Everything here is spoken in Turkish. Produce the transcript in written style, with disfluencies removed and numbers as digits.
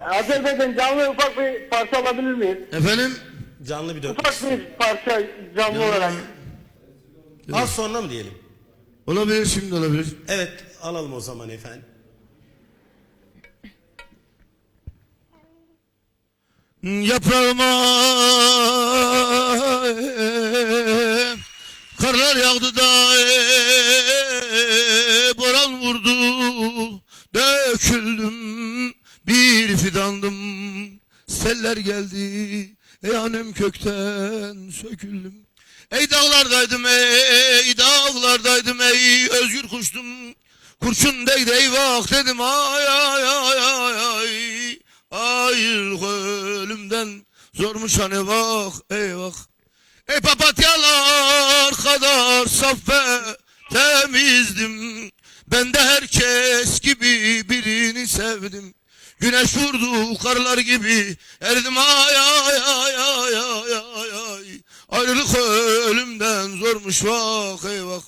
Azerbaycan canlı ufak bir parça alabilir miyiz? Efendim? Canlı bir dört. Ufak bir parça canlı olarak. Az sonra mı diyelim? Olabilir, şimdi olabilir. Evet, alalım o zaman efendim. Yaprağıma karlar yağdı da boran vurdu, döküldüm, bir fidandım, seller geldi, annem kökten söküldüm. Ey dağlardaydım, ey dağlardaydım, ey özgür kuştum, kurşun değdi eyvah dedim, ay ay ay ay ay. Ayrılık ölümden zormuş hani bak eyvah. Ey papatyalar kadar saf ve temizdim. Ben de herkes gibi birini sevdim. Güneş vurdu karlar gibi eridim ay ay ay ay ay ay ay. Ayrılık ölümden zormuş bak eyvah.